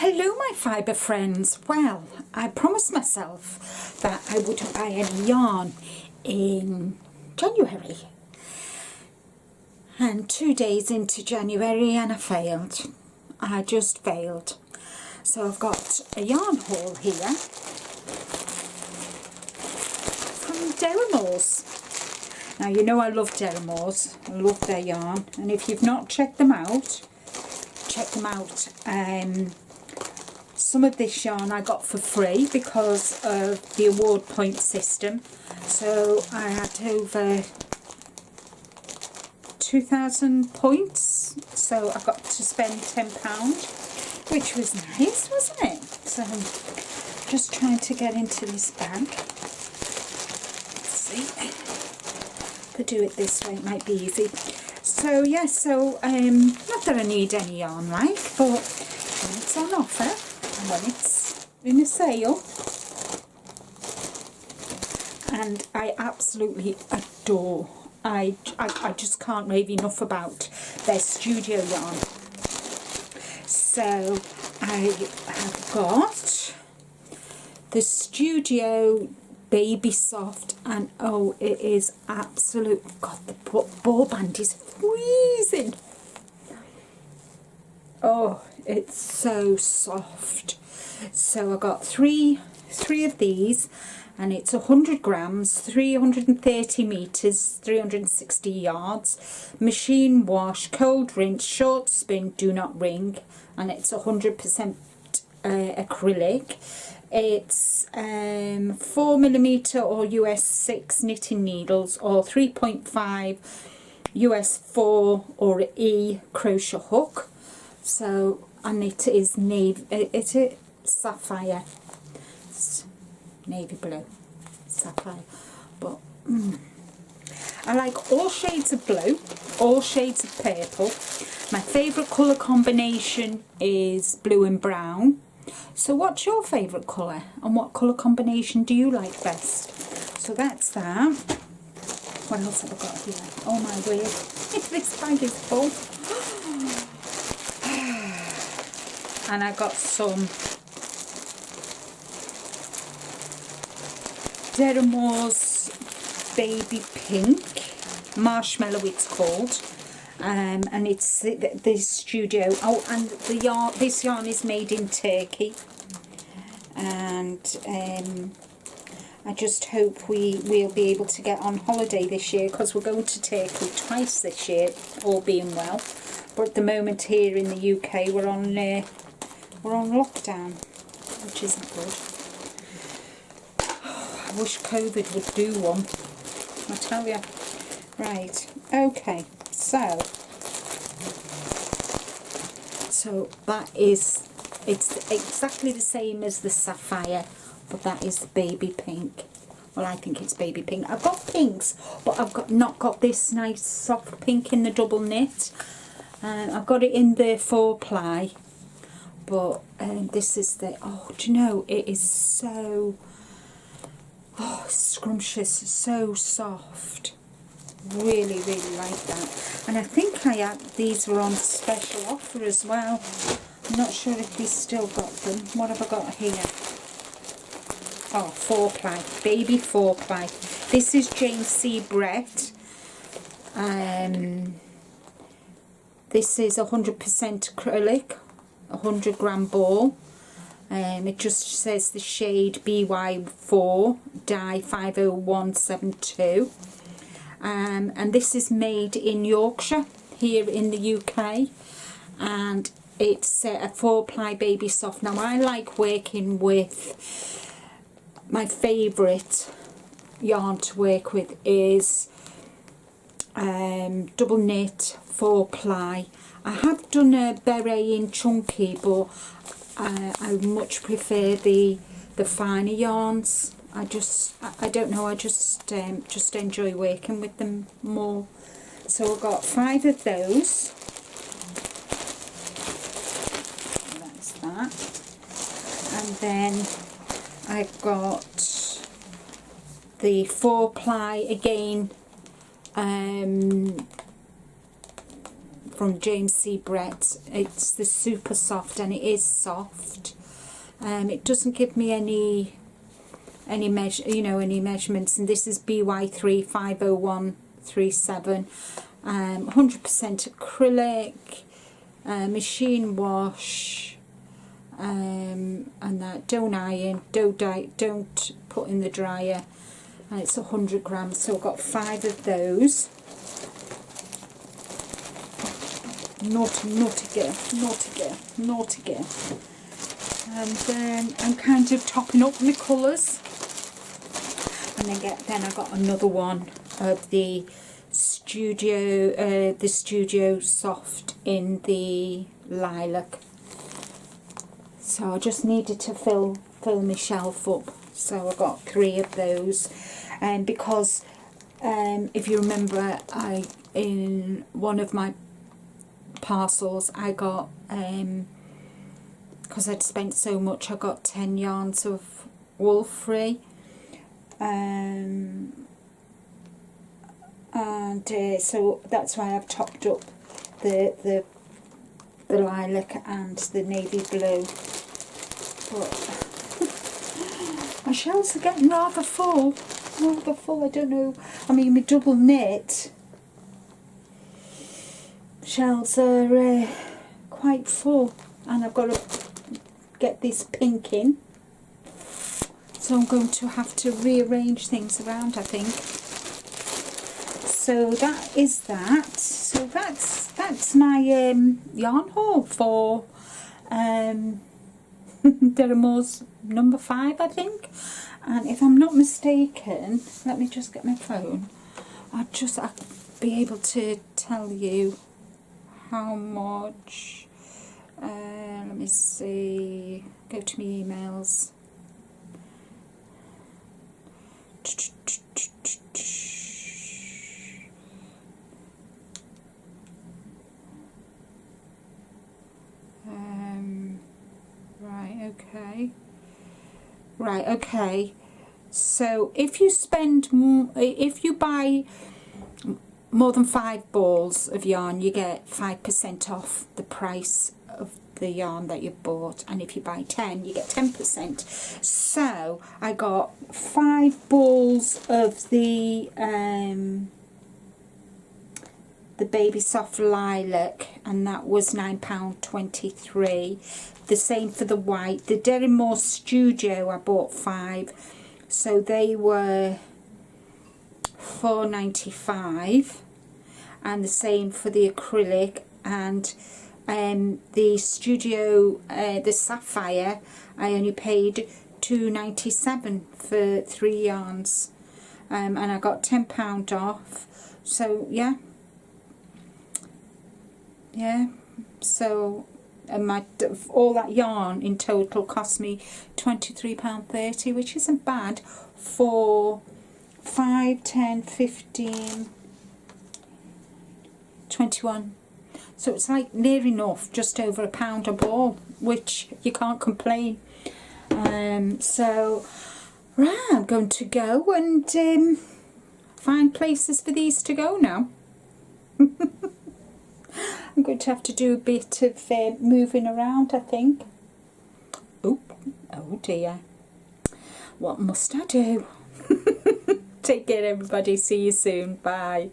Hello my fibre friends. Well, I promised myself that I wouldn't buy any yarn in January, and 2 days into January and I failed. I just failed. So I've got a yarn haul here from Deramores. Now you know I love Deramores, I love their yarn, and if you've not checked them out, check them out. Some of this yarn I got for free because of the award point system. So I had over 2,000 points. So I got to spend £10, which was nice, wasn't it? So just trying to get into this bag. Let's see. If I do it this way, it might be easy. So yeah, not that I need any yarn, like, but when it's on offer, when it's in a sale, and I absolutely adore, I just can't rave enough about their studio yarn. So I have got the Studio Baby Soft, and oh, it is absolute, God, the ball band is freezing. Oh, it's so soft. So I got three of these, and it's 100 grams, 330 meters, 360 yards, machine wash, cold rinse, short spin, do not wring, and it's 100% acrylic. It's 4mm or US 6 knitting needles, or 3.5 US 4 or E crochet hook. So, and it is navy, it's a sapphire, it's navy blue, sapphire, but I like all shades of blue, all shades of purple. My favourite colour combination is blue and brown. So what's your favourite colour, and what colour combination do you like best? So that's that. What else have I got here? Oh my word, this bag is full. And I got some Deramores Baby Pink Marshmallow, it's called, and it's the studio. Oh, and the yarn. This yarn is made in Turkey, and I just hope we'll be able to get on holiday this year, because we're going to Turkey twice this year, all being well. But at the moment here in the UK, we're on lockdown, which isn't good. Oh, I wish COVID would do one, I tell you. Right, okay, so that is, it's exactly the same as the sapphire, but that is the baby pink. Well, I think it's baby pink. I've got pinks, but I've not got this nice soft pink in the double knit. I've got it in the 4-ply. But this is the, oh, do you know, it is so, oh, scrumptious, so soft. Really, really like that. And I think these were on special offer as well. I'm not sure if we still got them. What have I got here? Oh, 4-ply, baby 4-ply. This is Jane C. Brett. This is 100% acrylic. 100 gram ball. It just says the shade BY4 dye 50172, and this is made in Yorkshire here in the UK, and it's a 4-ply baby soft. Now I like working with, my favourite yarn to work with is double knit 4-ply. I have done a beret in chunky, but I much prefer the finer yarns. I don't know, I just enjoy working with them more. So I've got 5 of those. That's that. And then I've got the 4-ply again, from James C. Brett. It's the super soft, and it is soft. It doesn't give me any measurements, and this is BY3 50137. 100% acrylic, machine wash, and that don't iron, don't put in the dryer, and it's 100 grams. So I've got 5 of those. Naughty girl. And then I'm kind of topping up my colours, and then I got another one of the studio soft in the lilac. So I just needed to fill my shelf up, so I got 3 of those. And because if you remember, in one of my parcels I got, because I'd spent so much, I got 10 yarns of wool free, and so that's why I've topped up the lilac and the navy blue. But my shelves are getting rather full. I don't know. I mean, my double knit shelves are quite full, and I've got to get this pink in, so I'm going to have to rearrange things around, I think. So that is that. So that's my yarn haul for Deramores number 5, I think. And if I'm not mistaken, let me just get my phone. I'll be able to tell you how much. Let me see. Go to my emails. Right, okay. So if you buy more than 5 balls of yarn, you get 5% off the price of the yarn that you've bought, and if you buy 10, you get 10%. So I got 5 balls of the baby soft lilac, and that was £9.23. The same for the white. The Deramores Studio I bought 5, so they were £4.95, and the same for the acrylic. And the Studio, the Sapphire, I only paid £2.97 for 3 yarns, and I got £10 off. So yeah, so all that yarn in total cost me £23.30, which isn't bad for 5, 10, 15, 21. So it's like near enough, just over £1 a ball, which you can't complain. So right, I'm going to go and find places for these to go now. I'm going to have to do a bit of moving around, I think. Oh dear. What must I do? Take care, everybody. See you soon. Bye.